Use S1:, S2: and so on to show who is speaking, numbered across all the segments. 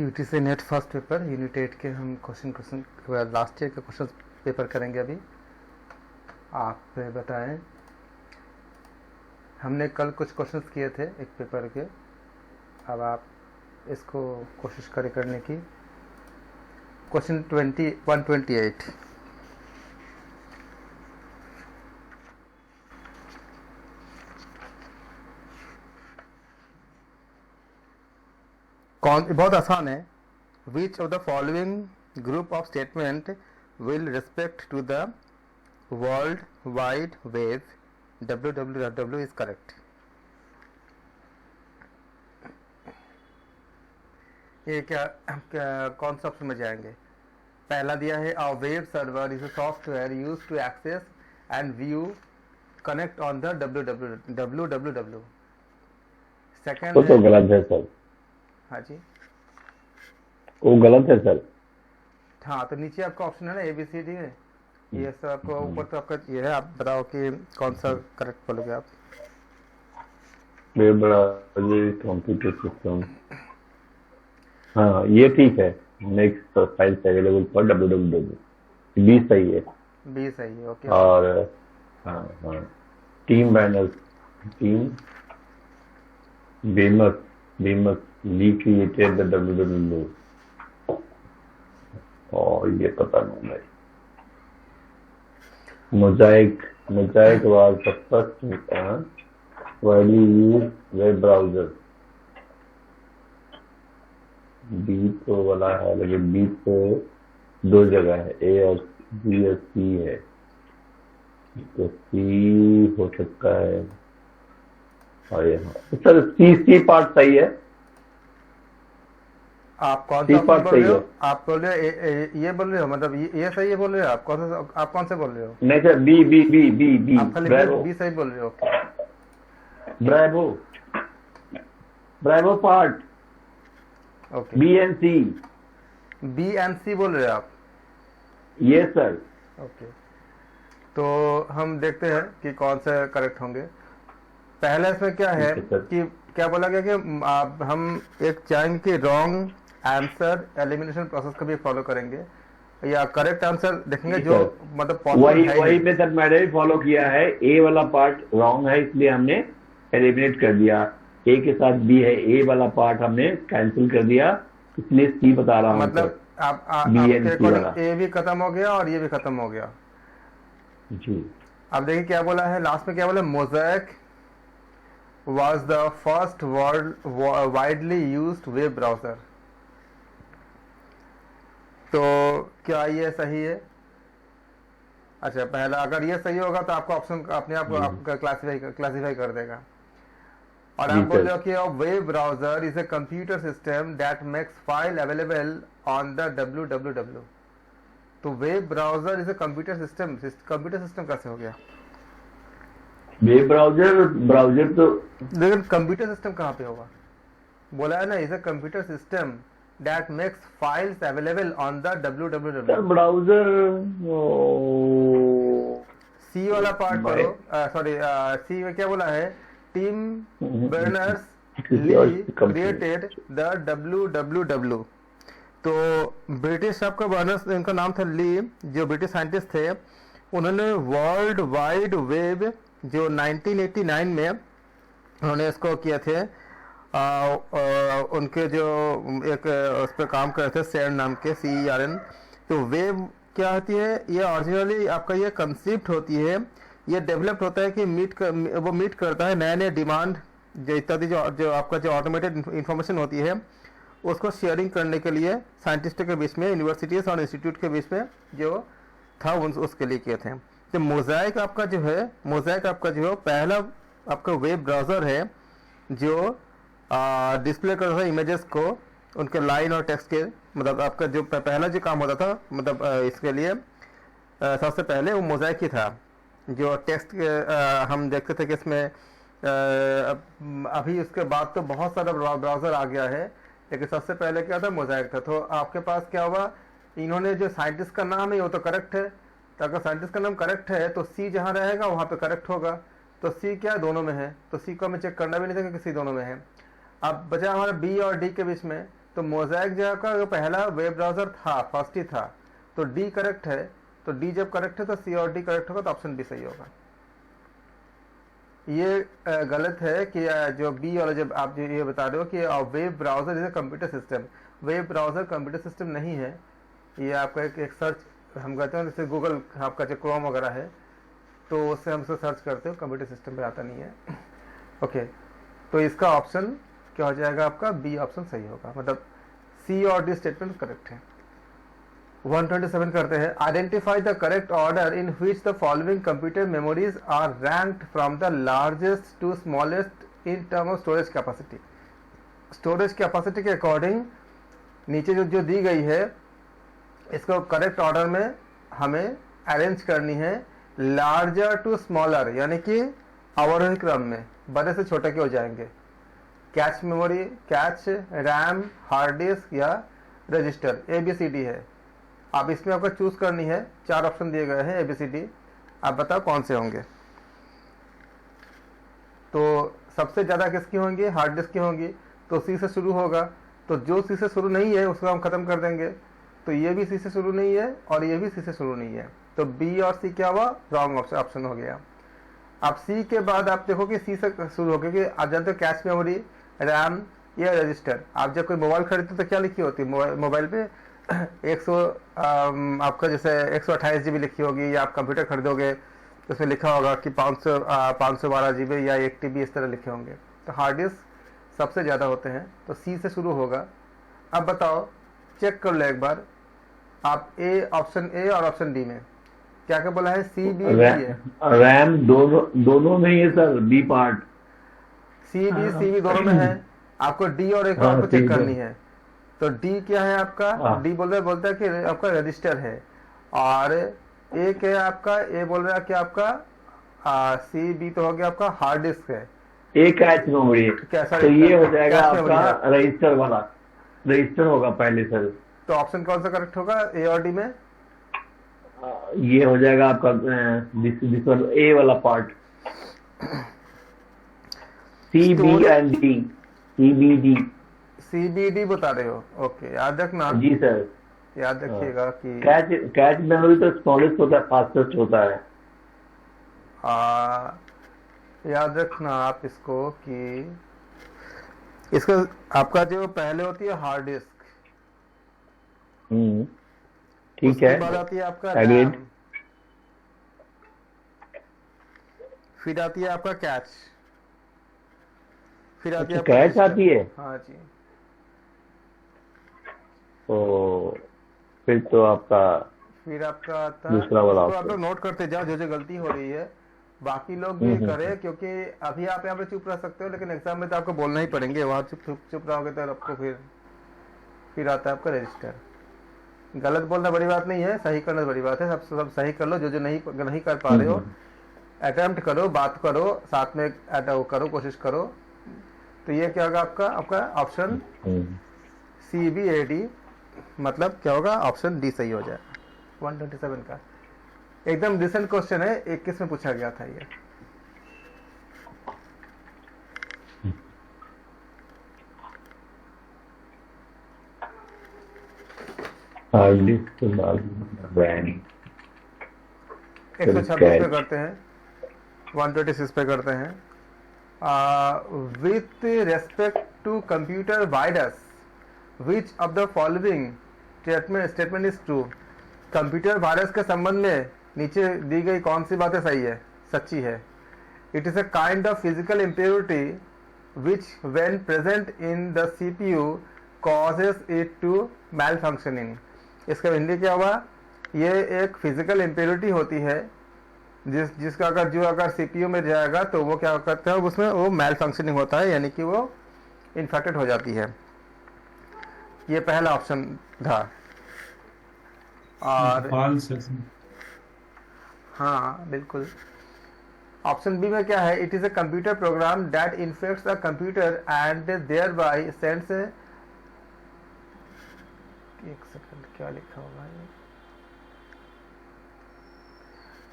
S1: UTC net first paper unit 8 के हम question last year के क्वेश्चन पेपर करेंगे अभी। आप बताएं, हमने कल कुछ क्वेश्चंस किए थे एक पेपर के, अब आप इसको कोशिश करें करने की। क्वेश्चन 128, बहुत आसान है। Which of the following group of statement will respect to the world wide web www is correct. ये क्या कौन सा ऑप्शन में जाएंगे? पहला दिया है a web server is a software used to access and view connect on the www। Second
S2: वो तो गलत है सर।
S1: हाँ जी,
S2: वो गलत है सर।
S1: हाँ, तो नीचे आपका ऑप्शन है ना ABCD है, ये सब आपको ऊपर तो आपका ये है। आप बताओ कि कौन सा करेक्ट बोलोगे आप?
S2: वेब ब्राउज़र कंप्यूटर सिस्टम, हाँ ये ठीक है। Next files available for www, B सही है।
S1: बी सही है, ओके।
S2: और हाँ हाँ, टीम बैनर्स, टीम बेमस recreated the www, और ये पता नहीं भाई। Mosaic was the first widely used web browser। B तो वाला है, लेकिन बी तो दो जगह है, ए और बी और सी है, तो सी हो सकता है। और यहाँ सर सी पार्ट सही है।
S1: आप कौन
S2: सी
S1: सा
S2: पार्ट
S1: बोल
S2: सही
S1: रहे हो?
S2: है।
S1: आप बोल रहे हो ये बोल रहे हो, मतलब ये सही है बोल रहे हो? आप कौन से बोल रहे हो?
S2: नहीं sir, B B B B B
S1: आप खाली
S2: ब्रेवो
S1: बी सही बोल रहे हो, ओके।
S2: Bravo part,
S1: okay,
S2: B and C.
S1: B and C बोल रहे हो आप?
S2: ये सर।
S1: ओके, तो हम देखते हैं कि कौन से करेक्ट होंगे। पहले इसमें क्या है
S2: ठीक है सर।
S1: कि क्या बोला गया कि हम एक चाहेंगे कि रॉन्ग आंसर एलिमिनेशन प्रोसेस को भी फॉलो करेंगे, या करेक्ट आंसर देखेंगे जो मतलब
S2: वही
S1: पॉसिबल है।
S2: मेथड मैंने भी फॉलो किया है। ए वाला पार्ट रॉन्ग है, इसलिए हमने एलिमिनेट कर दिया। ए के साथ बी है, ए वाला पार्ट हमने कैंसिल कर दिया, इसलिए सी बता रहा हूँ।
S1: मतलब
S2: बी एंड
S1: आपके
S2: सी वाला
S1: अकॉर्डिंग ए भी खत्म हो गया और ये भी खत्म हो गया।
S2: जी।
S1: अब देखिए क्या बोला है लास्ट में, क्या बोला? Mosaic was the first widely used web browser। तो क्या ये सही है? अच्छा, पहला अगर ये सही होगा तो आपका ऑप्शन अपने आप आपका क्लासिफाई कर देगा। और आप बोल रहे हो कि web browser is a computer system that makes file available on the www। तो web browser is a computer system कैसे हो गया?
S2: वेब ब्राउजर तो,
S1: लेकिन कंप्यूटर सिस्टम कहाँ पे होगा? बोला है ना, is a computer system that makes files available on the www।
S2: Sir browser
S1: C वाला पार्ट करो, सॉरी, सी में क्या बोला है? Tim Berners created the www। तो ब्रिटिश आपका बर्नर्स, इनका नाम था ली, जो ब्रिटिश साइंटिस्ट थे। उन्होंने वर्ल्ड वाइड वेब जो 1989 में उन्होंने इसको किए थे। उनके जो एक उस पर काम कर रहे थे CERN नाम के, CERN। तो वेब क्या होती है? ये ओरिजिनली आपका ये कंसेप्ट होती है, ये डेवलप्ड होता है कि वो मीट करता है नए नए डिमांड जो इत्यादि, जो आपका जो ऑटोमेटेड इंफॉर्मेशन होती है उसको शेयरिंग करने के लिए साइंटिस्टों के बीच में, यूनिवर्सिटीज़ और इंस्टीट्यूट के बीच में जो था उसके लिए किए थे। तो मोज़ेक आपका जो है पहला आपका वेब ब्राउज़र है जो डिस्प्ले करता था इमेजेस को, उनके लाइन और टेक्स्ट के, मतलब आपका जो पहला जो काम होता था, मतलब इसके लिए सबसे पहले वो मोज़ेक ही था। जो टेक्स्ट हम देखते थे कि इसमें अभी उसके बाद तो बहुत सारा ब्राउज़र आ गया है, लेकिन सबसे पहले क्या था? मोज़ेक था। तो आपके पास क्या हुआ, इन्होंने जो साइंटिस्ट का नाम है वो तो करेक्ट है, तो अगर साइंटिस्ट का नाम करेक्ट है तो सी जहाँ रहेगा वहाँ पे करेक्ट होगा। तो सी क्या है? दोनों में है, तो सी को हमें चेक करना भी नहीं था कि सी दोनों में है। अब बचा हमारा बी और डी के बीच में। तो मोज़ेक जो आपका जो पहला वेब ब्राउज़र था, फर्स्ट ही था, तो डी करेक्ट है। तो डी जब करेक्ट है तो सी और डी करेक्ट होगा, तो ऑप्शन बी सही होगा। ये गलत है कि जो बी और जब आप जो ये बता रहे हो कि web browser is a computer system, web browser computer system नहीं है। ये आपका एक सर्च हम कहते हैं, जैसे गूगल आपका जो क्रोम वगैरह है, तो उससे हम सर्च करते हो, कंप्यूटर सिस्टम पे आता नहीं है। ओके, तो इसका ऑप्शन क्या हो जाएगा आपका? बी ऑप्शन सही होगा, मतलब सी और डी स्टेटमेंट करेक्ट है। 127 करते हैं। Identify the correct order in which the following computer memories are ranked from the largest to smallest in term of storage capacity. Storage capacity के अकॉर्डिंग नीचे जो दी गई है, इसको करेक्ट ऑर्डर में हमें अरेंज करनी है, लार्जर टू स्मॉलर, यानी कि अवरोही क्रम में, बड़े से छोटे के हो जाएंगे। Cache memory, catch, RAM, hard disk या रजिस्टर, ABCD है। आप इसमें आपको चूज करनी है, 4 ऑप्शन दिए गए हैं ABCD, आप बताओ कौन से होंगे। तो सबसे ज्यादा किसकी होंगी? हार्ड डिस्क की होंगी, तो सी से शुरू होगा। तो जो सी से शुरू नहीं है उसको हम खत्म कर देंगे। तो ये भी सी से शुरू नहीं है और ये भी सी से शुरू नहीं है, तो बी और सी क्या हुआ? रॉन्ग ऑप्शन हो गया। अब सी के बाद आप देखो कि सी से शुरू हो गया, कि आप जानते हो कैश मेमोरी, रैम या रजिस्टर। आप जब कोई मोबाइल खरीदते तो क्या लिखी होती है मोबाइल पे? 100 आपका जैसे 128 GB लिखी होगी, या आप कंप्यूटर खरीदोगे तो उसमें लिखा होगा कि 512 GB या 1 TB, इस तरह लिखे होंगे। तो हार्ड डिस्क सबसे ज़्यादा होते हैं, तो सी से शुरू होगा। अब बताओ, चेक कर लो एक बार आप, ऑप्शन ए और ऑप्शन डी में क्या क्या बोला है? सी बी डी है।
S2: रैम दोनों में ही है sir, B part.
S1: C B दोनों में है। आपको डी और ए को आपको चेक करनी है। तो डी क्या है आपका? डी बोलता है कि आपका रजिस्टर है, और ए क्या है आपका? ए बोल रहा है कि आपका सी बी तो हो गया आपका हार्ड डिस्क है।
S2: ए कैच मेमोरी, तो ये हो जाएगा आपका रजिस्टर वाला, रजिस्टर होगा पहले सर।
S1: तो ऑप्शन कौन सा करेक्ट होगा ए और डी में?
S2: ये हो जाएगा आपका दिस ए वाला part, C B and D, C B D
S1: बता रहे हो? ओके, याद रखना।
S2: जी सर,
S1: याद रखिएगा कि
S2: कैच मेमोरी तो स्मॉलेस्ट होता है, फास्टेस्ट होता है।
S1: याद रखना आप इसको कि इसका आपका जो पहले होती है हार्ड डिस्क,
S2: ठीक है,
S1: बाद आती है आपका
S2: रैम,
S1: फिर आती है आपका कैच, फिर आती है
S2: कैच आती है।
S1: हाँ जी।
S2: तो फिर तो आपका
S1: आता है
S2: दूसरा वाला।
S1: तो आप लोग नोट करते जाओ जो गलती हो रही है, बाकी लोग भी करें, क्योंकि अभी आप यहाँ पे चुप रह सकते हो, लेकिन एग्जाम में तो आपको बोलना ही पड़ेंगे। वहां चुप रहोगे तो आपको फिर आता है आपका रजिस्टर। गलत बोलना बड़ी बात नहीं है, सही करना बड़ी बात है। सब सही कर लो, जो नहीं कर पा रहे हो अटेम्प्ट करो, बात करो, साथ में करो, कोशिश करो। तो ये क्या होगा आपका ऑप्शन CBAD, मतलब क्या होगा? ऑप्शन डी सही हो जाएगा। 127 का एकदम रिसेंट क्वेश्चन है, 21 में पूछा गया था ये।
S2: हार्ड डिस्क
S1: 126 पे करते हैं, 126 पे करते हैं। With respect to computer virus, which of the following statement is true? Computer virus के संबंध में नीचे दी गई कौन सी बातें सही है, सच्ची है? It is a kind of physical impurity which when present in the CPU causes it to malfunctioning। इसका हिंदी क्या हुआ? ये एक फिजिकल इम्प्योरिटी होती है जिसका अगर CPU में जाएगा तो वो क्या करता है, उसमें वो मैल फंक्शनिंग होता है, यानी कि वो इन्फेक्टेड हो जाती है। ये पहला ऑप्शन था। और हाँ बिल्कुल, ऑप्शन बी में क्या है? It is a computer program that infects the computer and thereby sends, एक सेकंड क्या लिखा होगा ये?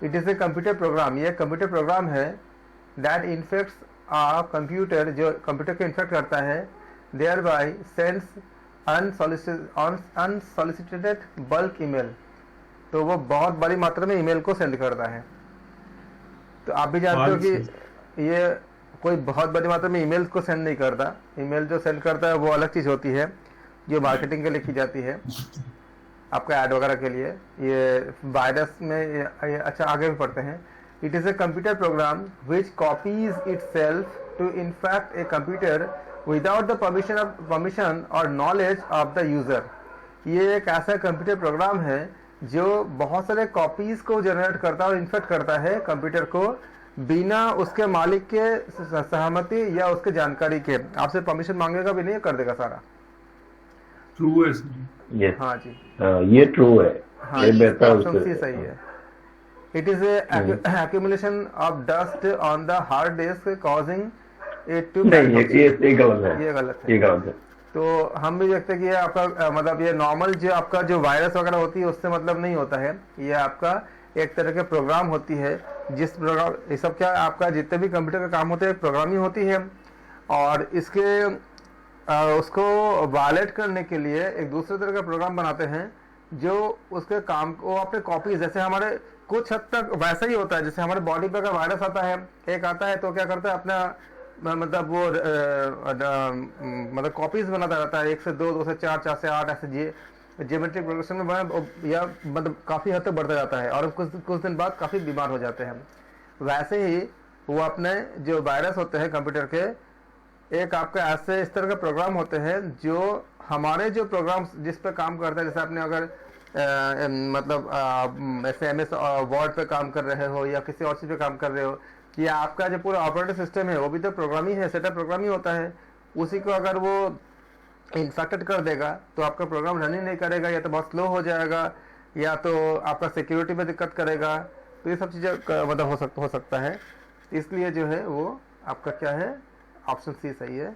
S1: It is a computer program, ये कंप्यूटर प्रोग्राम है दैट इन्फेक्ट्स अ कंप्यूटर, जो कंप्यूटर को इन्फेक्ट करता है, thereby sends unsolicited bulk email, तो वो बहुत बड़ी मात्रा में ईमेल को सेंड करता है। तो आप भी जानते हो कि ये कोई बहुत बड़ी मात्रा में ईमेल को सेंड नहीं करता। ईमेल जो सेंड करता है वो अलग चीज होती है, जो मार्केटिंग के लिए की जाती है, आपका ऐड वगैरह के लिए। ये वायरस में ये अच्छा आगे भी पढ़ते हैं। It is a computer program which copies itself to infect a computer without the permission और नॉलेज ऑफ द यूजर। ये एक ऐसा कंप्यूटर प्रोग्राम है जो बहुत सारे कॉपीज को जनरेट करता है और इन्फेक्ट करता है कंप्यूटर को बिना उसके मालिक के सहमति या उसके जानकारी के। आपसे परमिशन मांगेगा भी नहीं, कर देगा सारा।
S3: ट्रू है सर।
S2: यस,
S1: हाँ जी,
S2: ये ट्रू है।
S1: हाँ,
S2: ये बेहतर
S1: ऑप्शन सी सही है। It is accumulation of dust on the hard disk causing it to
S2: नहीं, ये गलत है।
S1: ये गलत है।
S2: ये गलत है।
S1: तो हम भी देखते हैं कि ये आपका मतलब ये नॉर्मल जो आपका जो वायरस वगैरह होती है उससे मतलब नहीं होता है। ये आपका एक तरह के प्रोग्राम होती है, जिस प्रोग्राम ये सब क्या आपका जितने भी कंप्यूटर का काम होते हैं प्रोग्राम ही होती है, और इसके उसको वायलेट करने के लिए एक दूसरे तरह का प्रोग्राम बनाते हैं जो उसके काम को अपने कॉपीज, जैसे हमारे कुछ हद तक वैसा ही होता है। जैसे हमारे बॉडी पे अगर वायरस आता है, एक आता है तो क्या करता है अपना मतलब वो मतलब कॉपीज बनाता रहता है, 1 से 2, 2 से 4, 4 से 8, ऐसे जियोमेट्रिक प्रोग्रेशन में बना, या मतलब काफी हद तक बढ़ता जाता है और कुछ दिन बाद काफी बीमार हो जाते हैं। वैसे ही वो अपने जो वायरस होते हैं कंप्यूटर के, एक आपका ऐसे इस तरह के प्रोग्राम होते हैं जो हमारे जो प्रोग्राम जिस पे काम करते हैं, जैसे आपने अगर मतलब ऐसे MS वर्ड पे काम कर रहे हो या किसी और चीज पे काम कर रहे हो, या आपका जो पूरा ऑपरेटिंग सिस्टम है वो भी तो प्रोग्राम ही है, सेटअप प्रोग्राम ही होता है। उसी को अगर वो इंफेक्टेड कर देगा तो आपका प्रोग्राम रन ही नहीं करेगा, या तो बहुत स्लो हो जाएगा, या तो आपका सिक्योरिटी में दिक्कत करेगा। तो ये सब चीज़ें मतलब हो सकता है। इसलिए जो है वो आपका क्या है, ऑप्शन सी सही है।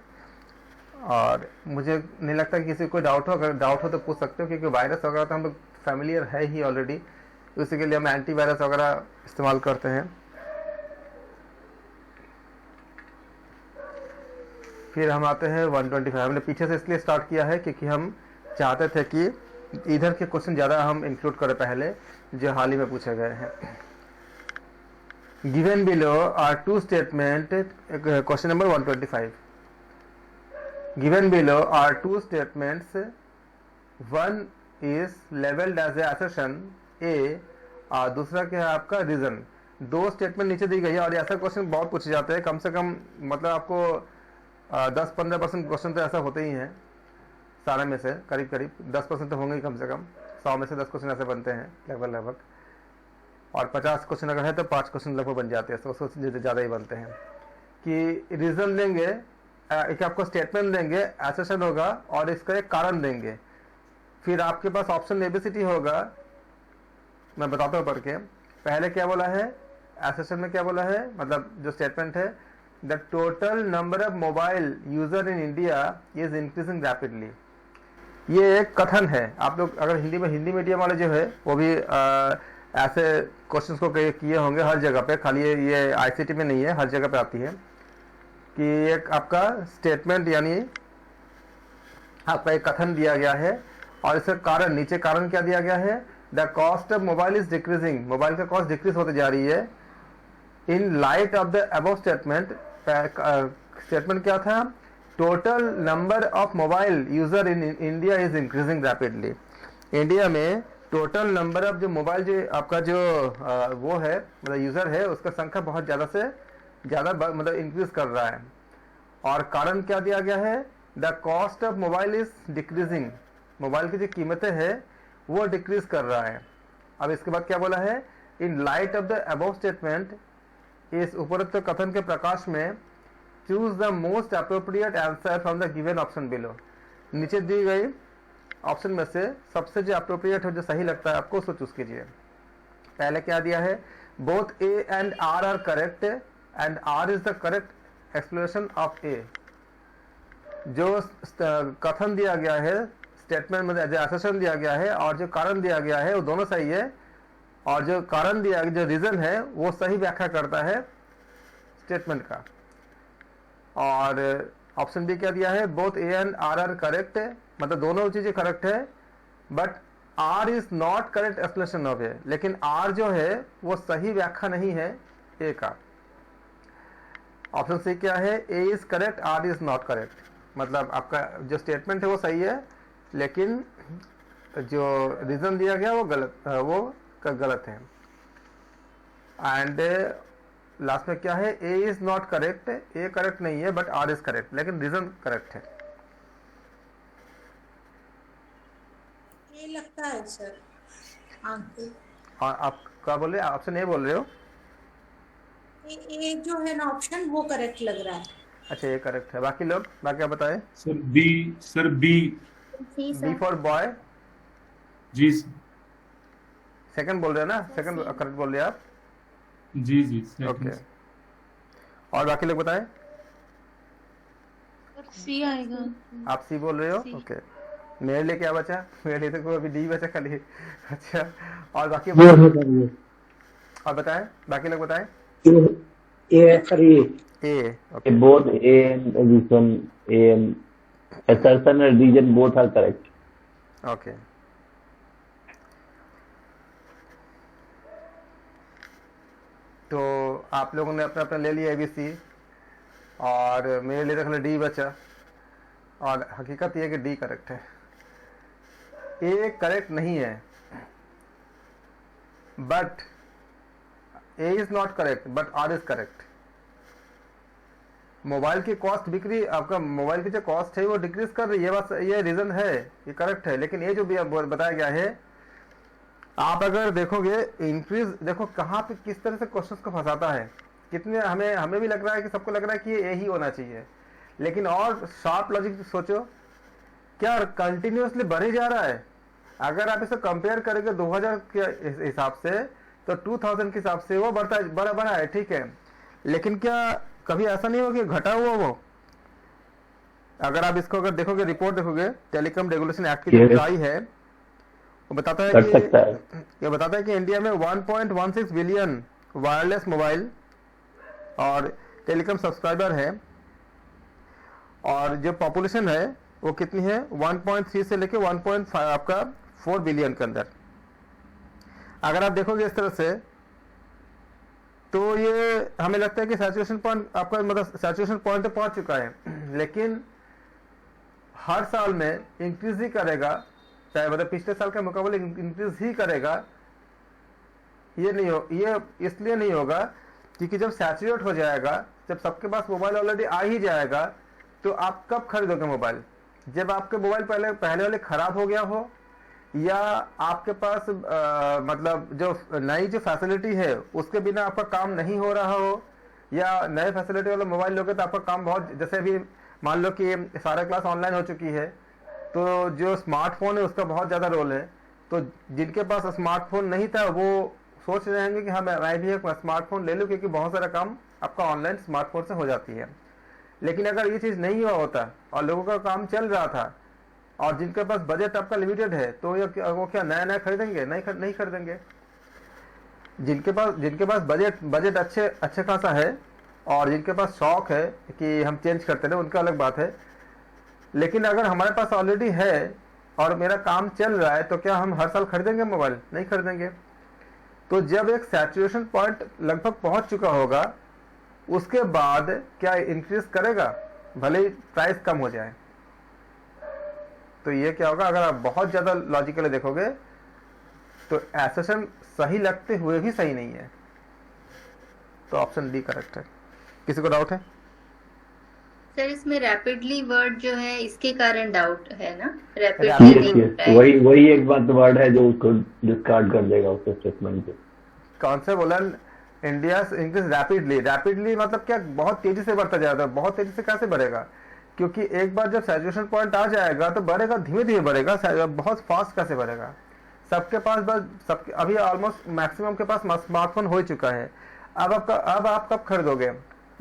S1: और मुझे नहीं लगता कि किसी को डाउट हो, अगर डाउट हो तो पूछ सकते हो, क्योंकि वायरस वगैरह तो हम लोग फैमिलियर है ही ऑलरेडी, उसी के लिए हम एंटीवायरस वगैरह इस्तेमाल करते हैं। फिर हम आते हैं 125। हमने पीछे से इसलिए स्टार्ट किया है क्योंकि हम चाहते थे कि इधर के क्वेश्चन ज़्यादा हम इंक्लूड करें पहले, जो हाल ही में पूछे गए हैं। Given below are two statement, question number 125। Given below are two statements, one is labelled as a assertion A, और दूसरा क्या है आपका रीजन। दो स्टेटमेंट नीचे दी गई है, और ऐसा क्वेश्चन बहुत पूछे जाते हैं। कम से कम मतलब आपको 10-15% क्वेश्चन तो ऐसा होते ही हैं, सारे में से करीब 10% तो होंगे ही कम से कम। 100 में से 10 क्वेश्चन ऐसे बनते हैं लगभग, और 50 क्वेश्चन अगर है तो 5 क्वेश्चन लगभग बन जाते हैं, तो उससे ज़्यादा ही बनते हैं। कि रीजन देंगे, एक आपको स्टेटमेंट देंगे, एसेशन होगा, और इसका एक कारण देंगे। फिर आपके पास ऑप्शन एबीसीडी होगा, मैं बताता हूँ पढ़ के। पहले क्या बोला है, एसेशन में क्या बोला है, मतलब जो स्टेटमेंट है, the total number of mobile user in India is increasing rapidly. ये एक कथन है। आप लोग अगर हिंदी मीडियम वाले जो है वो भी ऐसे क्वेश्चंस को किए होंगे हर जगह पे, खाली ये आईसीटी में नहीं है, हर जगह पे आती है। कि एक आपका स्टेटमेंट यानी आपका एक कथन दिया गया है, और इसका कारण, नीचे कारण क्या दिया गया है, the cost of mobile is decreasing, mobile का कॉस्ट डिक्रीज होते जा रही है। In light of the above statement, statement क्या था, total number of mobile user in India is increasing rapidly. India में टोटल नंबर ऑफ जो मोबाइल जो आपका जो वो है मतलब यूजर है, उसका संख्या बहुत ज़्यादा से ज़्यादा मतलब इंक्रीज कर रहा है। और कारण क्या दिया गया है, the cost of mobile is decreasing, mobile की जो कीमतें हैं वो डिक्रीज कर रहा है। अब इसके बाद क्या बोला है, in light of the above statement, इस उपरोक्त कथन के प्रकाश में, choose the most appropriate answer from the given option below. नीचे दी गई ऑप्शन में से सबसे जो अप्रोप्रिएट हो, जो सही लगता है आपको, उसको चूज कीजिए। पहले क्या दिया है, both A and R are correct and R is the correct explanation of A. जो कथन दिया गया है स्टेटमेंट में, जो असर्शन दिया गया है और जो कारण दिया गया है वो दोनों सही है, और जो कारण दिया जो रीजन है वो सही व्याख्या करता है स्टेटमेंट का। और ऑप्शन बी क्या दिया है, both A and R are correct, मतलब दोनों चीजें करेक्ट है, but R is not correct explanation of A, लेकिन आर जो है वो सही व्याख्या नहीं है ए का। ऑप्शन सी क्या है, A is correct, R is not correct, मतलब आपका जो स्टेटमेंट है वो सही है लेकिन जो रीजन दिया गया वो गलत है। एंड लास्ट में क्या है, A is not correct, A correct नहीं है बट आर इज करेक्ट, लेकिन रीजन करेक्ट है।
S4: ये लगता है सर आंसर।
S1: और आप क्या बोल रहे हैं, ऑप्शन ए बोल रहे हो?
S4: ये जो है ना ऑप्शन वो करेक्ट लग रहा है।
S1: अच्छा ये करेक्ट है, बाकी लोग बाकी आप बताएं।
S3: Sir B.
S1: B for boy,
S3: जी
S1: सेकंड बोल रहे हैं ना, सेकंड करेक्ट बोल रहे हैं आप?
S3: जी
S1: ओके, और बाकी लोग बताएं।
S5: सी आएगा।
S1: आप सी बोल रहे हो? ओके, मेरे लिए क्या बचा? मेरे लिए तो अभी डी बचा खाली। अच्छा, और बाकी और बताएं, बाकी लोग बताएं।
S2: A sir,
S1: A, okay,
S2: both A and reason, A and assertion and reason both are correct.
S1: Okay. तो आप लोगों ने अपना अपना ले लिया एबीसी, और मेरे लिए तो डी बचा, और हकीकत ये है कि डी करेक्ट है, ए करेक्ट नहीं है, but A is not correct but R is correct. Mobile की कॉस्ट बिक्री, आपका मोबाइल की जो कॉस्ट है वो डिक्रीज कर रही है, बस ये रीजन है, ये करेक्ट है। लेकिन ये जो भी बताया गया है, आप अगर देखोगे इंक्रीज, देखो कहाँ पे किस तरह से क्वेश्चंस को फंसाता है, कितने हमें भी लग रहा है कि सबको लग रहा है कि ये ही होना चाहिए, लेकिन और शार्प लॉजिक सोचो, क्या कंटिन्यूअसली बढ़ ही जा रहा है? अगर आप इसे कंपेयर करेंगे 2000 के हिसाब से तो 2000 के हिसाब से वो बढ़ा है, ठीक है, लेकिन क्या कभी ऐसा नहीं होगा कि घटा हुआ वो? अगर आप इसको अगर देखोगे, रिपोर्ट देखोगे, टेलीकॉम रेगुलेशन एक्ट की जो आई है, वो बताता है कि ये बताता है कि इंडिया में 1.16 बिलियन वायरलेस मोबाइल और टेलीकॉम सब्सक्राइबर है, और जो पॉपुलेशन है वो कितनी है, 1.3 से लेके 1.5 आपका 4 बिलियन के अंदर। अगर आप देखोगे इस तरह से, तो ये हमें लगता है कि सैचुरेशन पॉइंट आपका, मतलब सैचुरेशन पॉइंट तो पहुंच चुका है, लेकिन हर साल में इंक्रीज ही करेगा, चाहे मतलब पिछले साल के मुकाबले इंक्रीज ही करेगा। ये नहीं हो, ये इसलिए नहीं होगा क्योंकि जब सैचुरेट हो जाएगा, जब सबके पास मोबाइल ऑलरेडी आ ही जाएगा, तो आप कब खरीदोगे मोबाइल? जब आपके मोबाइल पहले वाले खराब हो गया हो, या आपके पास मतलब जो नई जो फैसिलिटी है उसके बिना आपका काम नहीं हो रहा हो, या नए फैसिलिटी वाला मोबाइल लोगे तो आपका काम बहुत, जैसे अभी मान लो कि सारा क्लास ऑनलाइन हो चुकी है, तो जो स्मार्टफोन है उसका बहुत ज़्यादा रोल है। तो जिनके पास स्मार्टफोन नहीं था वो सोच रहे होंगे कि हाँ मैं भी एक स्मार्टफोन ले लूँ, क्योंकि बहुत सारा काम आपका ऑनलाइन स्मार्टफोन से हो जाती है। लेकिन अगर ये चीज़ नहीं हुआ होता और लोगों का काम चल रहा था, और जिनके पास बजट आपका लिमिटेड है, तो वो क्या नया खरीदेंगे? नहीं खरीदेंगे। जिनके पास बजट अच्छे खासा है, और जिनके पास शौक है कि हम चेंज करते रहे, उनका अलग बात है। लेकिन अगर हमारे पास ऑलरेडी है और मेरा काम चल रहा है, तो क्या हम हर साल खरीदेंगे मोबाइल? नहीं खरीदेंगे। तो जब एक सैचुरेशन पॉइंट लगभग पहुंच चुका होगा, उसके बाद क्या इंक्रीज करेगा, भले ही प्राइस कम हो जाए। तो ये क्या होगा, अगर आप बहुत ज्यादा लॉजिकली देखोगे तो एसेशन सही लगते हुए भी सही नहीं है। तो ऑप्शन डी करेक्ट है। किसी को डाउट है?
S5: सर इसमें रैपिडली वर्ड जो है इसके कारण डाउट है ना,
S2: Yes,
S5: रैपिडली
S2: yes. वही एक बात वर्ड है जो उसको डिस्कार्ड कर देगा उसके स्टेटमेंट को।
S1: कौन से बोला? इंडिया इंक्रीज रैपिडली मतलब क्या? बहुत तेजी से बढ़ता जाता है। बहुत तेजी से कैसे बढ़ेगा? क्योंकि एक बार जब सैचुरेशन पॉइंट आ जाएगा तो बढ़ेगा, धीमे धीमे बढ़ेगा, बहुत फास्ट कैसे बढ़ेगा? सबके पास बस अभी ऑलमोस्ट मैक्सिमम के पास स्मार्टफोन हो चुका है। अब आप कब खरीदोगे?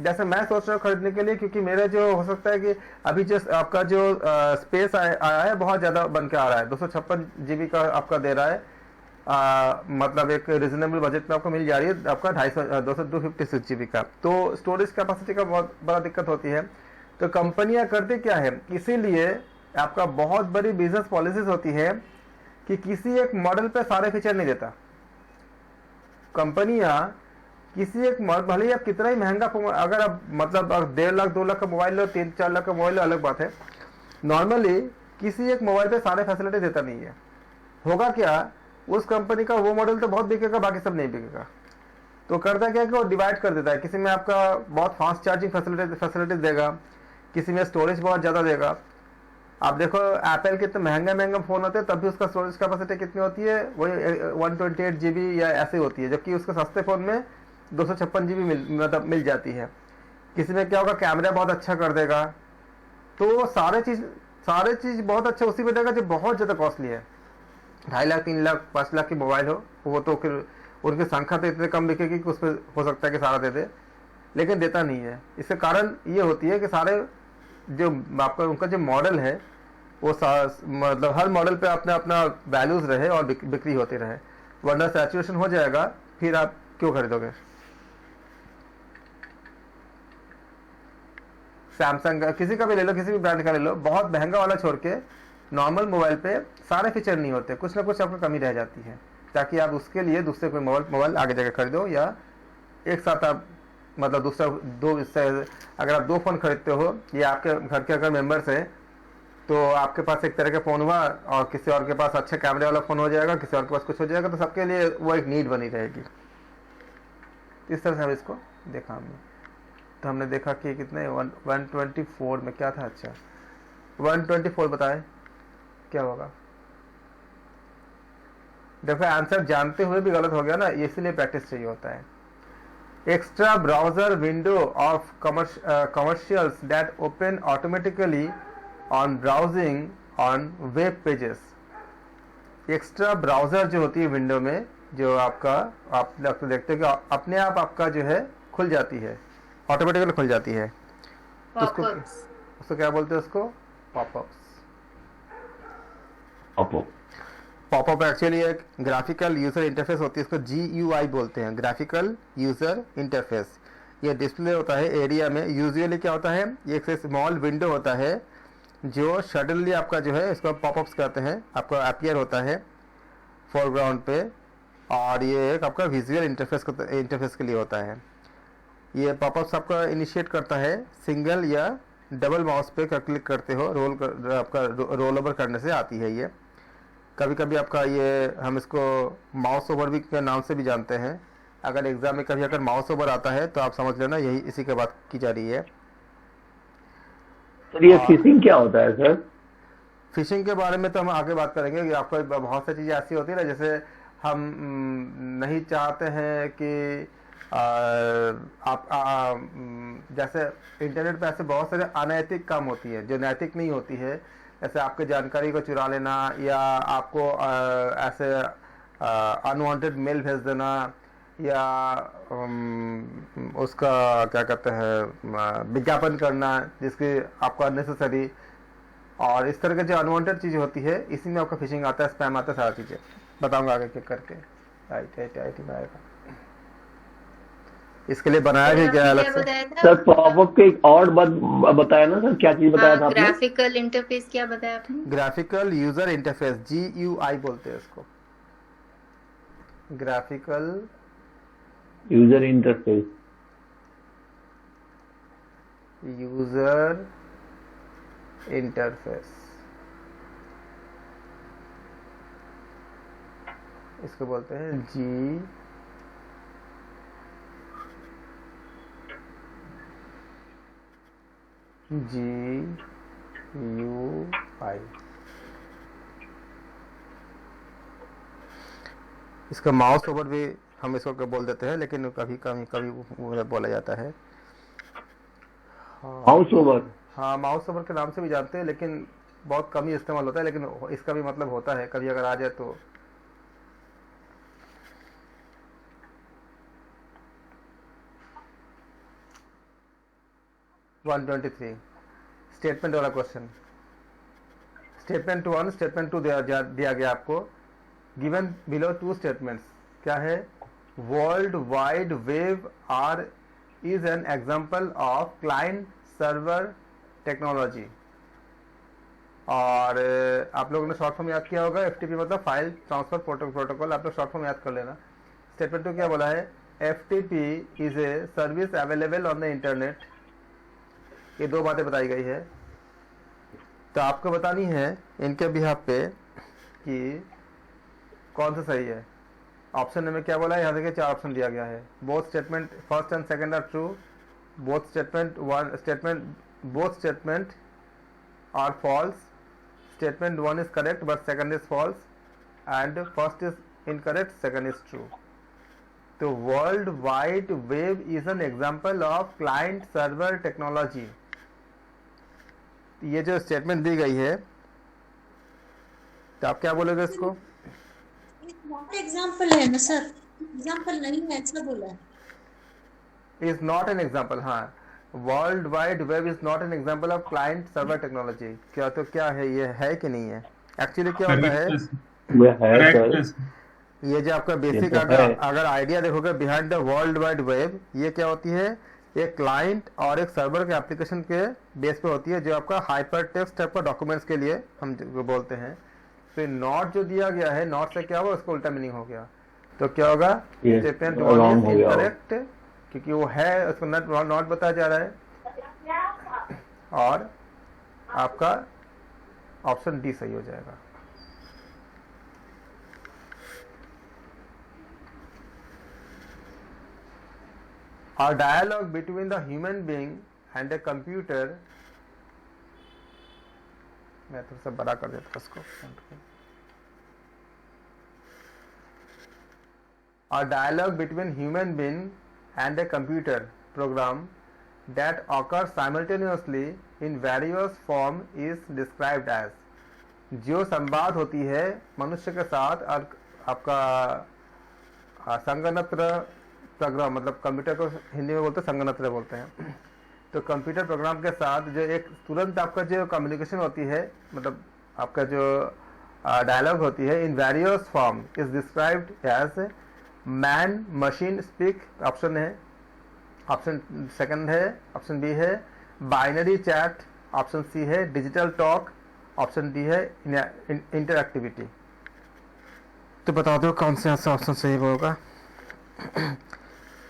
S1: जैसे मैं सोच रहा हूँ खरीदने के लिए, क्योंकि मेरा जो हो सकता है कि अभी जो आपका जो स्पेस आया है बहुत ज़्यादा बन के आ रहा है, 256 GB का आपका दे रहा है, मतलब एक रिजनेबल बजट में आपको मिल जा रही है आपका 256 GB का। तो स्टोरेज कैपेसिटी का बहुत बड़ा दिक्कत होती है। तो कंपनियां करती क्या है, इसीलिए आपका बहुत बड़ी बिजनेस पॉलिसीज होती है कि किसी एक मॉडल पे सारे फीचर नहीं देता। कंपनियां किसी एक मॉडल, भले ही आप कितना ही महंगा अगर आप मतलब 1.5 लाख 2 लाख का मोबाइल लो, 3-4 लाख का मोबाइल लो, अलग बात है। नॉर्मली किसी एक मोबाइल पे सारे फैसिलिटी देता नहीं है। होगा क्या, उस कंपनी का वो मॉडल तो बहुत बिकेगा, बाकी सब नहीं बिकेगा। तो करता क्या कि वो डिवाइड कर देता है, किसी में आपका बहुत फास्ट चार्जिंग फैसिलिटीज देगा, किसी में स्टोरेज बहुत ज़्यादा देगा। आप देखो एप्पल के तो महंगा महंगा फ़ोन होते हैं, तब भी उसका स्टोरेज कैपेसिटी कितनी होती है, वही 128 GB या ऐसे होती है, जबकि उसके सस्ते फ़ोन में 256 GB मतलब मिल जाती है। किसी में क्या होगा, कैमरा बहुत अच्छा कर देगा। तो सारे चीज़ बहुत अच्छा उसी में देगा जो बहुत ज़्यादा कॉस्टली है। 2.5 लाख 3 लाख 5 लाख की मोबाइल हो, वो तो फिर उनकी संख्या तो इतने कम बिकेगी कि उस पर हो सकता है कि सारा दे दे, लेकिन देता नहीं है। इसके कारण ये होती है कि सारे जो आपका उनका जो मॉडल है वो मतलब हर मॉडल पे अपना अपना वैल्यूज रहे और बिक्री होती रहे, वरना सैचुरेशन हो जाएगा, फिर आप क्यों खरीदोगे। सैमसंग किसी का भी ले लो, किसी भी ब्रांड का ले लो, बहुत महंगा वाला छोड़ के नॉर्मल मोबाइल पे सारे फीचर नहीं होते, कुछ ना कुछ आपको कमी रह जाती है, ताकि आप उसके लिए दूसरे कोई मोबाइल आगे जाकर खरीदो, या एक साथ आप मतलब दूसरा अगर आप 2 फ़ोन खरीदते हो, या आपके घर के अगर मेंबर्स हैं, तो आपके पास एक तरह का फ़ोन हुआ और किसी और के पास अच्छे कैमरे वाला फ़ोन हो जाएगा, किसी और के पास कुछ हो जाएगा, तो सबके लिए वो एक नीड बनी रहेगी। इस तरह से हम इसको देखा हमने। तो हमने देखा कि कितने 124 में क्या था। अच्छा 124 बताए क्या होगा। देखो आंसर जानते हुए भी गलत हो गया ना, इसलिए प्रैक्टिस चाहिए होता है। Extra browser window of commercials that open automatically on browsing on web pages। Extra browser जो होती है विंडो में, जो आपका आप देखते हो कि अपने आप आपका जो है खुल जाती है, ऑटोमेटिकली खुल जाती है। तो उसको क्या बोलते हैं, उसको पॉपअप्स। पॉपअप एक्चुअली एक ग्राफिकल यूजर इंटरफेस होती है, इसको GUI बोलते हैं, ग्राफिकल यूजर इंटरफेस। ये डिस्प्ले होता है एरिया में। यूजुअली क्या होता है, ये एक स्मॉल विंडो होता है जो सडनली आपका जो है, इसको पॉपअप्स कहते हैं, आपका अपीयर होता है फोरग्राउंड पे, और ये एक आपका विजुअल इंटरफेस के लिए होता है। ये पॉपअप्स आपका इनिशिएट करता है सिंगल या डबल माउस पे क्लिक करते हो, आपका रोल ओवर करने से आती है। ये कभी कभी आपका ये हम इसको माउस ओवर भी के नाम से भी जानते हैं। अगर एग्जाम में कभी अगर माउस ओवर आता है तो आप समझ लेना यही इसी के बात की जा रही है।
S2: सर ये फिशिंग क्या होता है सर?
S1: फिशिंग के बारे में तो हम आगे बात करेंगे कि आपको बहुत सी चीज़ें ऐसी होती है ना, जैसे हम नहीं चाहते हैं कि जैसे इंटरनेट पे ऐसे बहुत सारे अनैतिक काम होती है जो नैतिक नहीं होती है, जैसे आपके जानकारी को चुरा लेना, या आपको ऐसे अनवांटेड मेल भेज देना, या उसका क्या कहते हैं विज्ञापन करना जिसकी आपको अननेसेसरी, और इस तरह के जो अनवांटेड चीज़ होती है इसी में आपका फिशिंग आता है, स्पैम आता है, सारा चीज़ें बताऊंगा आगे क्लिक करके। आएगा इसके लिए बनाया भी गया अलग से।
S2: सर पॉपअप के एक और बात बताया ना सर, क्या चीज बताया था आपने?
S5: ग्राफिकल इंटरफेस क्या बताया आपने?
S1: ग्राफिकल यूजर इंटरफेस, GUI बोलते हैं इसको, graphical
S2: user interface.
S1: User interface इसको बोलते हैं GUI। इसका माउस ओवर भी हम इसको बोल देते हैं, लेकिन कभी कभी बोला जाता है
S2: माउस ओवर।
S1: हाँ माउस ओवर के नाम से भी जानते हैं, लेकिन बहुत कम ही इस्तेमाल होता है, लेकिन इसका भी मतलब होता है कभी अगर आ जाए तो। स्टेटमेंट वाला क्वेश्चन, स्टेटमेंट 1 स्टेटमेंट 2 दिया गया आपको। गिवन बिलो 2 स्टेटमेंट्स क्या है, world wide web R is an example of client server technology. और आप लोगों ने शॉर्ट फॉर्म याद किया होगा, FTP मतलब फाइल ट्रांसफर प्रोटोकॉल, आप लोग शॉर्ट फॉर्म याद कर लेना। स्टेटमेंट 2 क्या बोला है, FTP is a service available on the internet. ये दो बातें बताई गई है, तो आपको बतानी है इनके बिहाफ पे कि कौन सा सही है। ऑप्शन में क्या बोला है, यहाँ देखिए 4 ऑप्शन दिया गया है। Both statement first and second are true, both statement are false, statement 1 is correct but second is false, and first is incorrect, second is true. तो world wide web is an example of client server technology. ये जो statement दी गई है, तो आप क्या बोलोगे इसको?
S4: एग्जाम्पल है ना सर, एग्जाम्पल नहीं है ऐसा बोला है।
S1: इज नॉट एन एग्जाम्पल, हाँ, world wide web is not an example of client server technology. क्या तो क्या है, ये है कि नहीं है? एक्चुअली क्या होता है,
S2: वह है सर,
S1: ये जो आपका बेसिक
S2: तो
S1: अगर आइडिया देखोगे behind the world wide web, ये क्या होती है, एक क्लाइंट और एक सर्वर के एप्लीकेशन के बेस पे होती है, जो आपका हाइपर टेक्स्ट टाइप का डॉक्यूमेंट्स के लिए हम जो बोलते हैं। तो नॉट जो दिया गया है, नॉट से क्या हुआ, उसका उल्टा मीनिंग हो गया। तो क्या होगा, स्टेटमेंट
S2: wrong हो गया।
S1: इनकरेक्ट, क्योंकि वो है, उसको नॉट बताया जा रहा है, और आपका ऑप्शन डी सही हो जाएगा। A dialogue between the human being and a computer, मैं थोड़ा सा बड़ा कर देता हूँ इसको। A dialogue between human being and a computer program that occurs simultaneously in various form is described as। जो संवाद होती है मनुष्य के साथ और आपका संगणक प्रोग्राम, मतलब कंप्यूटर को हिंदी में बोलते हैं संगणक बोलते हैं, तो कंप्यूटर प्रोग्राम के साथ जो एक तुरंत आपका जो कम्युनिकेशन होती है, मतलब आपका जो डायलॉग होती है, in various form is described as man machine speak, option है, ऑप्शन सेकंड है, ऑप्शन बी है बाइनरी चैट, ऑप्शन सी है डिजिटल टॉक, ऑप्शन डी है इंटरएक्टिविटी। तो बता दो कौन सा ऑप्शन सही होगा।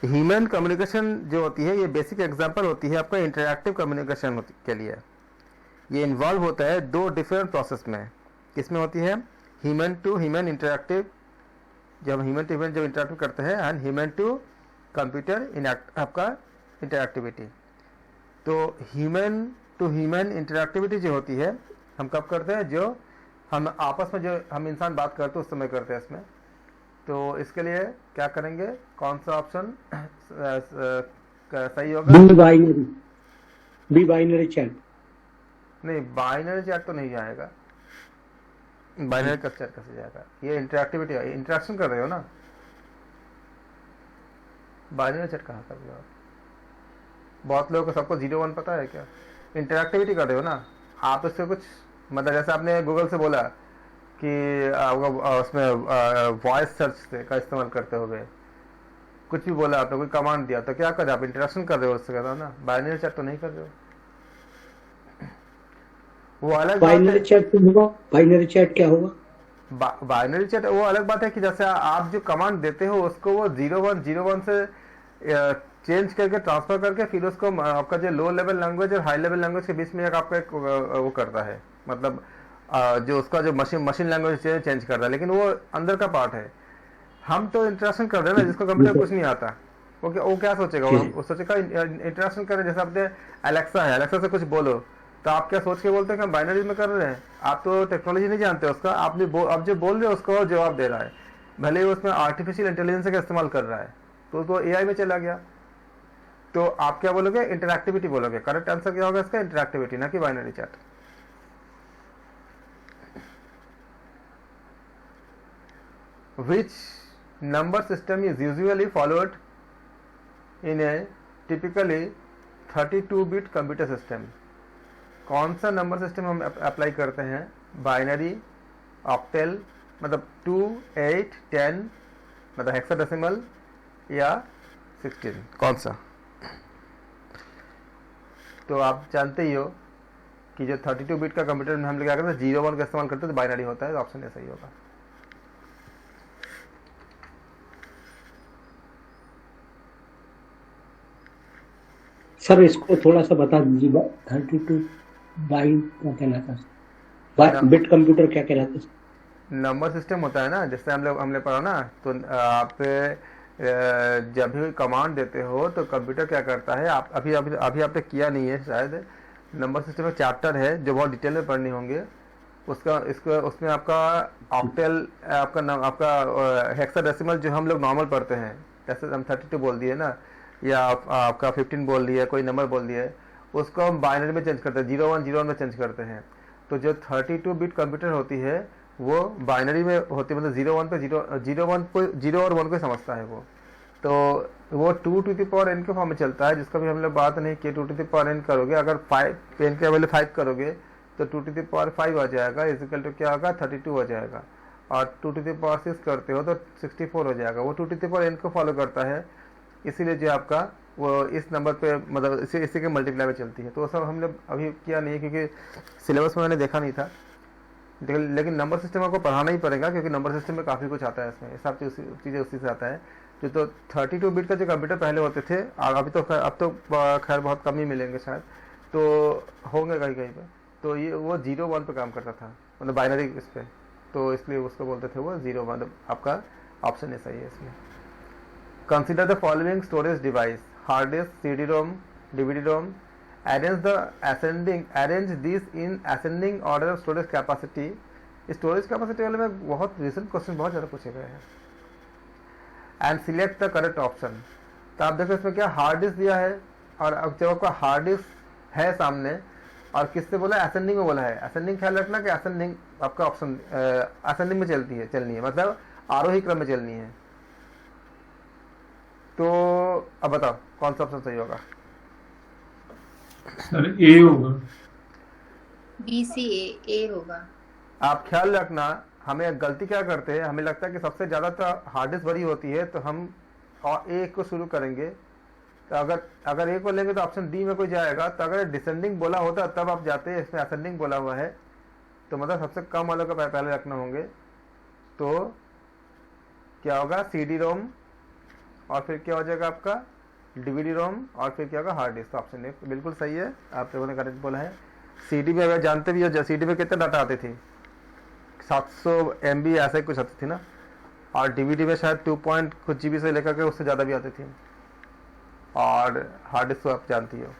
S1: ह्यूमन कम्युनिकेशन जो होती है, ये बेसिक एग्जांपल होती है आपका इंटरैक्टिव कम्युनिकेशन के लिए। ये इन्वॉल्व होता है दो डिफरेंट प्रोसेस में। किसमें होती है, ह्यूमन टू ह्यूमन इंटरैक्टिव, जब ह्यूमन टू ह्यूमन जब इंटरैक्टिव करते हैं, एंड ह्यूमन टू कंप्यूटर आपका इंटरैक्टिविटी। तो ह्यूमन टू ह्यूमन इंटरैक्टिविटी जो होती है, हम कब करते हैं, जो हम आपस में जो हम इंसान बात करते हैं उस समय करते हैं इसमें। तो इसके लिए क्या करेंगे, कौन सा ऑप्शन सही होगा?
S6: B binary chat.
S1: नहीं, बाइनरी चैट तो नहीं आएगा, बाइनरी का चैट कैसे जाएगा? ये इंटरैक्टिविटी, इंटरेक्शन कर रहे हो ना, बाइनरी चैट कहाँ कर रहे हो? बहुत लोगों को सबको 0-1 पता है क्या? इंटरैक्टिविटी कर रहे हो ना आप, इससे कुछ मतलब जैसे आपने गूगल से बोला कि उसमें वॉइस सर्च से का इस्तेमाल करते हुए कुछ भी बोला आपने, कोई कमांड दिया, तो क्या कर रहे हो आप, इंटरेक्शन कर रहे हो उससे, कहता ना, बाइनरी चैट तो नहीं कर रहे हो। वो अलग
S6: बाइनरी चैट होगा, बाइनरी चैट क्या होगा?
S1: बाइनरी चैट वो अलग बात है कि जैसे आप जो कमांड देते हो उसको वो 0-1 से चेंज करके ट्रांसफर करके फिर उसको आपका जो लो लेवल लैंग्वेज और हाई लेवल लैंग्वेज के बीच में एक आपका एक वो करता है, मतलब जो उसका जो मशीन लैंग्वेज चेंज करता है, लेकिन वो अंदर का पार्ट है। हम तो इंटरेक्शन कर रहे हैं ना, जिसको कंप्यूटर कुछ नहीं आता, वो क्या सोचेगा, वो सोचेगा इंटरेक्शन कर रहे हैं। जैसे आपने एलेक्सा है, एलेक्सा से कुछ बोलो, तो आप क्या सोच के बोलते हैं कि हम बाइनरी में कर रहे हैं? आप तो टेक्नोलॉजी नहीं जानते उसका, आप जो बोल रहे हो उसको जवाब दे रहा है, भले ही उसमें आर्टिफिशियल इंटेलिजेंस का इस्तेमाल कर रहा है, तो एआई में चला गया। तो आप क्या बोलोगे, इंटरएक्टिविटी बोलोगे। करेक्ट आंसर क्या होगा इसका, इंटरएक्टिविटी, ना कि binary chat. Which number system is usually followed in a typically 32-bit computer system? कौन सा नंबर सिस्टम हम अप्लाई करते हैं, बाइनरी, ऑक्टेल मतलब 2, 8, 10 मतलब हेक्साडेसिमल, या 16, कौन सा? तो आप जानते ही हो कि जो 32 बिट का कंप्यूटर में हम लोग क्या करते हैं 0 1 का इस्तेमाल करते हैं तो बाइनरी होता है, तो ऑप्शन ए सही होगा।
S6: सर इसको थोड़ा सा बता दीजिए, 32 बाइट क्या कहलाता है, बिट कंप्यूटर क्या कहलाता है?
S1: नंबर सिस्टम होता है ना, जैसे हमने पढ़ा ना, तो आप जब भी कमांड देते हो तो कंप्यूटर क्या करता है, आप अभी अभी अभी आपने किया नहीं है शायद, नंबर सिस्टम एक चैप्टर है जो बहुत डिटेल में पढ़ने होंगे, उसमें आपका ऑक्टेल, आपका हेक्साडेसिमल जो हम लोग नॉर्मल पढ़ते हैं, जैसे हम 32 बोल दिए ना, या आपका 15 बोल दिया, कोई नंबर बोल दिया है, उसको हम बाइनरी में चेंज करते हैं, 0 1 में चेंज करते हैं। तो जो 32 बिट कंप्यूटर होती है वो बाइनरी में होती है, मतलब 0 1 पे 0 और 1 को समझता है वो। तो वो 2 to the power n के फॉर्म में चलता है, जिसका भी हम लोग बात नहीं कि 2 to the power n करोगे, अगर 5 n के वैल्यू 5 करोगे तो 2 to the power 5 आ जाएगा, इक्वल टू क्या होगा 32 हो जाएगा, और 2 to the power 6 करते हो तो 64 हो जाएगा। वो 2 to the power n को फॉलो करता है, इसीलिए जो आपका वो इस नंबर पे मतलब इसी के मल्टीप्लाई में चलती है। तो वो सब हमने अभी किया नहीं है क्योंकि सिलेबस में मैंने देखा नहीं था, लेकिन नंबर सिस्टम आपको पढ़ाना ही पड़ेगा क्योंकि नंबर सिस्टम में काफ़ी कुछ आता है, इसमें सब चीज़ें उसी से आता है। जो तो 32 बिट का जो कंप्यूटर पहले होते थे, अभी तो अब तो खैर बहुत कम ही मिलेंगे शायद, तो होंगे कहीं कहीं पे, तो ये वो 0 1 पे काम करता था, मतलब बाइनरी इस पे, तो इसलिए उसको बोलते थे वो 0 1। आपका ऑप्शन सही है इसमें। Consider the following storage device, hard disk, CD-ROM, DVD-ROM, arrange these in ascending order of storage capacity। Storage capacity वाले में बहुत रिसेंट क्वेश्चन बहुत ज़्यादा पूछे गए हैं। And select the correct option. तो आप देखो इसमें क्या हार्ड डिस्क दिया है, और अब जब आपका हार्ड डिस्क है सामने और किससे बोला है, असेंडिंग में बोला है। असेंडिंग ख्याल रखना कि असेंडिंग आपका ऑप्शन असेंडिंग में चलनी है, मतलब आरोही क्रम में चलनी है। तो अब बताओ कौन सा ऑप्शन सही होगा?
S3: सर ए होगा।
S5: बी सी ए होगा।
S1: आप ख्याल रखना, हमें गलती क्या करते हैं, हमें लगता है कि सबसे ज़्यादा तो हार्ड डिस्क बड़ी होती है, तो हम और ए को शुरू करेंगे। तो अगर ए को लेंगे तो ऑप्शन डी में कोई जाएगा, तो अगर डिसेंडिंग बोला होता तब आप जाते हैं, इसमें असेंडिंग बोला हुआ है, तो मतलब सबसे कम वालों का पहले रखना होंगे। तो क्या होगा, CD-ROM, और फिर क्या हो जाएगा आपका DVD-ROM, और फिर क्या होगा हार्ड डिस्क। ऑप्शन ए बिल्कुल सही है, आप लोगों ने करेक्ट बोला है। CD में अगर जानते भी हो, CD में कितने डाटा आती थी, 700 MB ऐसे कुछ आती थी ना, और DVD में शायद 2 पॉइंट कुछ GB से लेकर के उससे ज़्यादा भी आती थी, और हार्ड डिस्क तो आप जानती हो,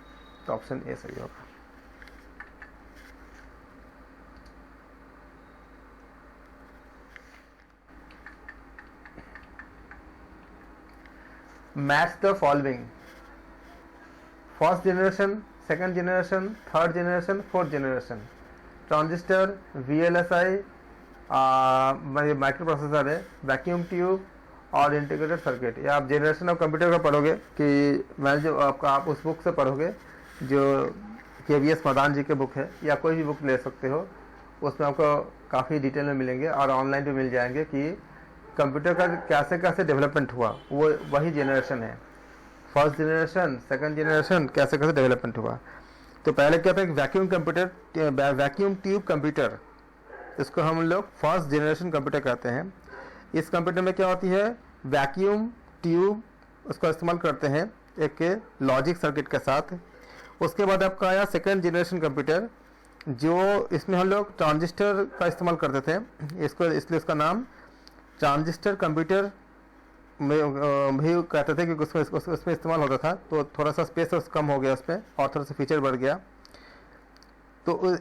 S1: तो ऑप्शन ए सही होगा। Match the following, first generation, second generation, third generation, fourth generation. Transistor, VLSI, micro processor है, वैक्यूम ट्यूब और इंटीग्रेटेड सर्किट। ये आप जनरेशन ऑफ कंप्यूटर का पढ़ोगे कि मैं जो आप उस बुक से पढ़ोगे जो KVS मदान जी के बुक है, या कोई भी बुक ले सकते हो, उसमें आपको काफ़ी डिटेल में मिलेंगे और ऑनलाइन भी मिल जाएंगे कि कंप्यूटर का कैसे कैसे डेवलपमेंट हुआ, वो वही जनरेशन है, फर्स्ट जनरेशन, सेकंड जनरेशन, कैसे कैसे डेवलपमेंट हुआ। तो पहले क्या था, एक vacuum computer, vacuum tube computer, इसको हम लोग फर्स्ट जनरेशन कंप्यूटर कहते हैं। इस कंप्यूटर में क्या होती है, वैक्यूम ट्यूब, उसका इस्तेमाल करते हैं एक लॉजिक सर्किट के साथ। उसके बाद आपका आया सेकंड जनरेशन कंप्यूटर, जो इसमें हम लोग ट्रांजिस्टर का इस्तेमाल करते थे, इसलिए इसका नाम ट्रांजिस्टर कंप्यूटर में भी कहते थे, क्योंकि उसमें इस्तेमाल होता था, तो थोड़ा सा स्पेस कम हो गया उसमें और थोड़ा सा फीचर बढ़ गया। तो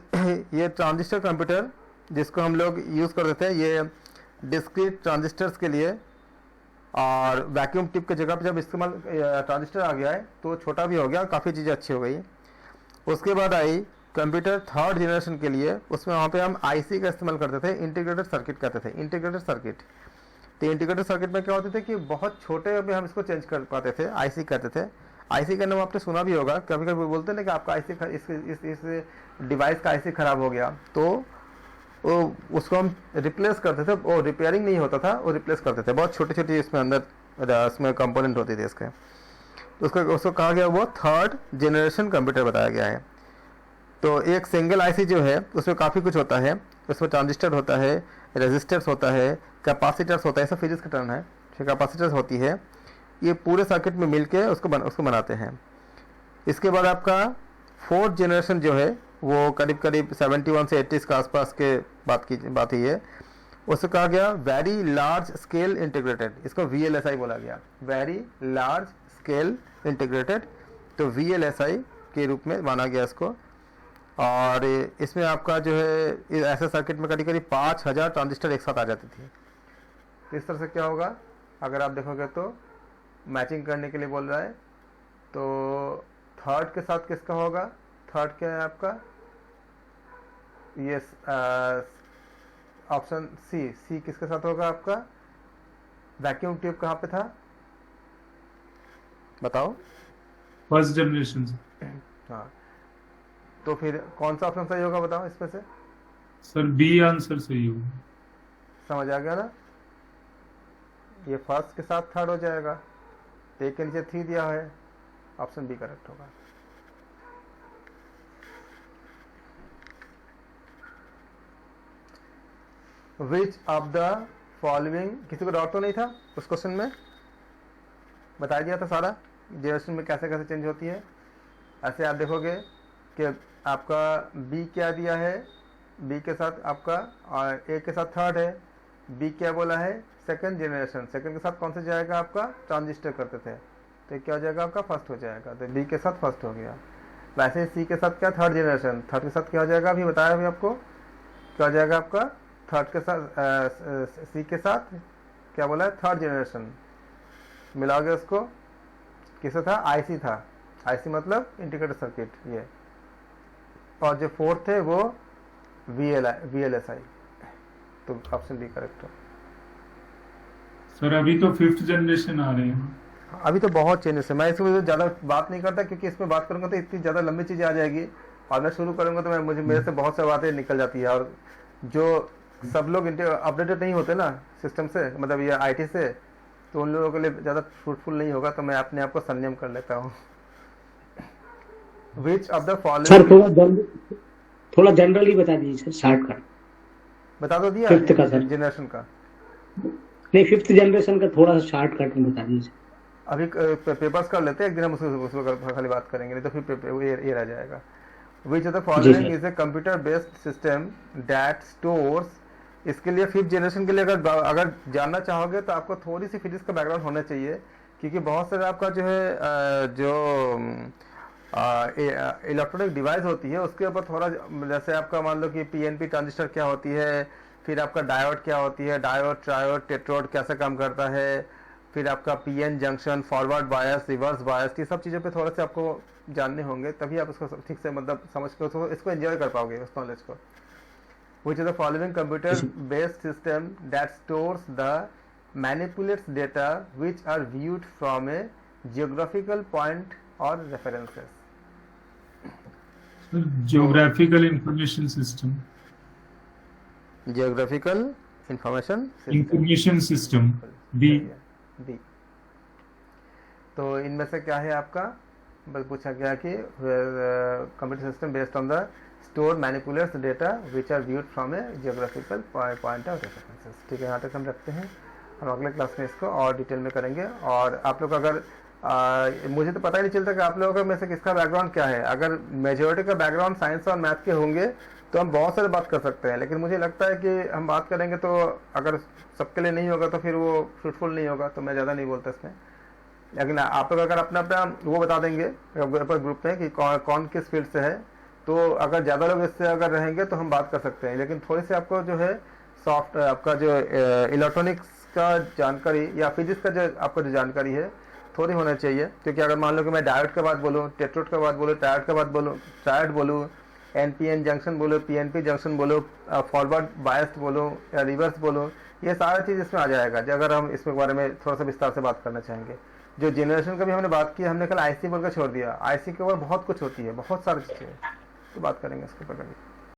S1: ये ट्रांजिस्टर कंप्यूटर जिसको हम लोग यूज़ करते थे, ये डिस्क्रीट ट्रांजिस्टर्स के लिए, और वैक्यूम ट्यूब की जगह पे जब इस्तेमाल ट्रांजिस्टर आ गया है तो छोटा भी हो गया, काफ़ी चीज़ें अच्छी हो गई। उसके बाद आई कंप्यूटर थर्ड जनरेशन के लिए, उसमें वहाँ पे हम IC का इस्तेमाल करते थे, इंटीग्रेटेड सर्किट कहते थे, इंटीग्रेटेड सर्किट। तो इंटीग्रेटेड सर्किट में क्या होते थे कि बहुत छोटे में हम इसको चेंज कर पाते थे, IC कहते थे। IC का नाम आपने सुना भी होगा, कभी कभी बोलते हैं ना कि आपका IC इस डिवाइस का IC खराब हो गया, तो उसको हम रिप्लेस करते थे। वो रिपेयरिंग नहीं होता था, वो रिप्लेस करते थे, बहुत छोटी छोटी इसमें अंदर इसमें कंपोनेंट होती थी इसके। उसको कहा गया वो थर्ड जनरेशन कंप्यूटर बताया गया है। तो एक सिंगल आईसी जो है उसमें काफ़ी कुछ होता है, उसमें ट्रांजिस्टर होता है, रेजिस्टर्स होता है, कैपेसिटर्स होता है, सब फिजिक्स का टर्म है। कैपेसिटर्स होती है, ये पूरे सर्किट में मिलके उसको बनाते हैं। इसके बाद आपका फोर्थ जनरेशन जो है वो करीब करीब 71 से 80 के आसपास के बात ही है। उसको कहा गया वेरी लार्ज स्केल इंटीग्रेटेड, इसको VLSI बोला गया, वेरी लार्ज स्केल इंटीग्रेटेड। तो VLSI के रूप में माना गया इसको। और इसमें आपका जो है ऐसे सर्किट में करीब करीब 5000 ट्रांजिस्टर एक साथ आ जाती थी। तो इस तरह से क्या होगा, अगर आप देखोगे तो मैचिंग करने के लिए बोल रहा है, तो थर्ड के साथ किसका होगा, थर्ड क्या है आपका, ये ऑप्शन सी किसके साथ होगा आपका, वैक्यूम ट्यूब कहाँ पे था बताओ।
S3: फर्स्ट जनरेशन से।
S1: हाँ, तो फिर कौन सा ऑप्शन सही होगा बताओ इसमें से।
S3: सर बी आंसर सही होगा।
S1: समझ आ गया ना, ये फर्स्ट के साथ थर्ड हो जाएगा, तो एक के नीचे 3 दिया है, ऑप्शन बी करेक्ट होगा। विच ऑफ द फॉलोइंग, किसी को डाउट तो नहीं था उस क्वेश्चन में, बता दिया था सारा जनरेशन में कैसे कैसे चेंज होती है। ऐसे आप देखोगे कि आपका बी क्या दिया है, बी के साथ आपका और ए के साथ थर्ड है, बी क्या बोला है सेकंड जनरेशन, सेकंड के साथ कौन सा जाएगा आपका, ट्रांजिस्टर करते थे, तो क्या हो जाएगा आपका फर्स्ट हो जाएगा, तो बी के साथ फर्स्ट हो गया। वैसे सी के साथ क्या थर्ड जनरेशन, थर्ड के साथ क्या हो जाएगा, अभी बताया अभी आपको क्या हो जाएगा आपका, थर्ड के साथ सी के साथ क्या बोला है थर्ड जनरेशन, मिलाओगे उसको किसे था, आईसी था, आईसी मतलब इंटीग्रेटेड सर्किट ये, और जो फोर्थ है वो VLSI, तो ऑप्शन बी करेक्ट हो।
S3: सर अभी तो फिफ्थ जनरेशन आ रहे हैं।
S1: अभी तो बहुत चेंजेस है, मैं इसमें ज़्यादा बात नहीं करता क्योंकि इसमें बात करूंगा तो इतनी ज़्यादा लंबी चीज़ें आ जाएगी, और मैं शुरू करूंगा तो मेरे से बहुत सी बातें निकल जाती है, और जो सब लोग अपडेटेड नहीं होते ना सिस्टम से, मतलब ये IT से, तो उन लोगों के लिए ज़्यादा फ्रूटफुल नहीं होगा, तो मैं अपने आप को संयम कर लेता हूँ। विच ऑफ द
S6: सर
S1: फॉलोइंग,
S6: थोड़ा जनरली बता दीजिए सर, शॉर्टकट
S1: बता दो दिया
S6: फिफ्थ का सर,
S1: जनरेशन का,
S6: नहीं फिफ्थ जनरेशन का थोड़ा सा शॉर्टकट में बता दीजिए।
S1: अभी पेपर्स कर लेते हैं, एक दिन हम उसको खाली बात करेंगे, नहीं तो फिर ये रह जाएगा। विच of the following is a computer based system that stores, इसके लिए फिफ्थ जनरेशन के लिए अगर जानना चाहोगे तो आपको थोड़ी सी फिजिक्स का बैकग्राउंड होना चाहिए, क्योंकि बहुत सारे आपका जो है जो इलेक्ट्रॉनिक डिवाइस होती है उसके ऊपर थोड़ा, जैसे आपका मान लो कि PNP ट्रांजिस्टर क्या होती है, फिर आपका डायोड क्या होती है, डायोड ट्रायोड टेट्रोड कैसे काम करता है, फिर आपका PN junction, forward bias, reverse bias, ये सब चीज़ों पे थोड़ा से आपको जानने होंगे, तभी आप उसको ठीक से मतलब समझ के इसको एंजॉय कर पाओगे उस नॉलेज को। Which is the following computer based system that stores the manipulates data which are viewed from a geographical point or references.
S3: Geographical information system.
S1: Geographical information system.
S3: Information system. B.
S1: B. तो इनमें से क्या है आपका, बस पूछा गया कि computer system based on the store manipulates data which are viewed from a geographical point of references. ठीक है, यहाँ तक हम रखते हैं, हम अगले क्लास में इसको और डिटेल में करेंगे। और आप लोग अगर मुझे तो पता ही नहीं चलता कि आप लोगों का में से किसका बैकग्राउंड क्या है, अगर मेजोरिटी का बैकग्राउंड साइंस और मैथ के होंगे तो हम बहुत सारे बात कर सकते हैं, लेकिन मुझे लगता है कि हम बात करेंगे तो अगर सबके लिए नहीं होगा तो फिर वो फ्रूटफुल नहीं होगा, तो मैं ज़्यादा नहीं बोलता इसमें। लेकिन आप लोग अगर अपना अपना वो बता देंगे ग्रुप में कि कौन किस फील्ड से है, तो अगर ज़्यादा लोग इससे अगर रहेंगे तो हम बात कर सकते हैं। लेकिन थोड़ी सी आपको जो है सॉफ्ट आपका जो इलेक्ट्रॉनिक्स का जानकारी या फिजिक्स का जो आपको जो जानकारी है थोड़ी होना चाहिए, क्योंकि अगर मान लो कि मैं डायोड के बाद बोलूँ, टेट्रोड के बाद बोलूँ, ट्रायड के बाद बोलूँ, ट्रायड बोलूँ, NPN जंक्शन बोलो, PNP जंक्शन बोलो, फॉरवर्ड बायस्ड बोलो या रिवर्स बोलो, ये सारा चीज़ इसमें आ जाएगा अगर हम इसके बारे में थोड़ा सा विस्तार से बात करना चाहेंगे। जो जनरेशन का भी हमने बात की, हमने कल IC बोलकर छोड़ दिया, IC के ऊपर बहुत कुछ होती है, बहुत सारी चीज़ें, तो बात करेंगे इसके ऊपर कभी।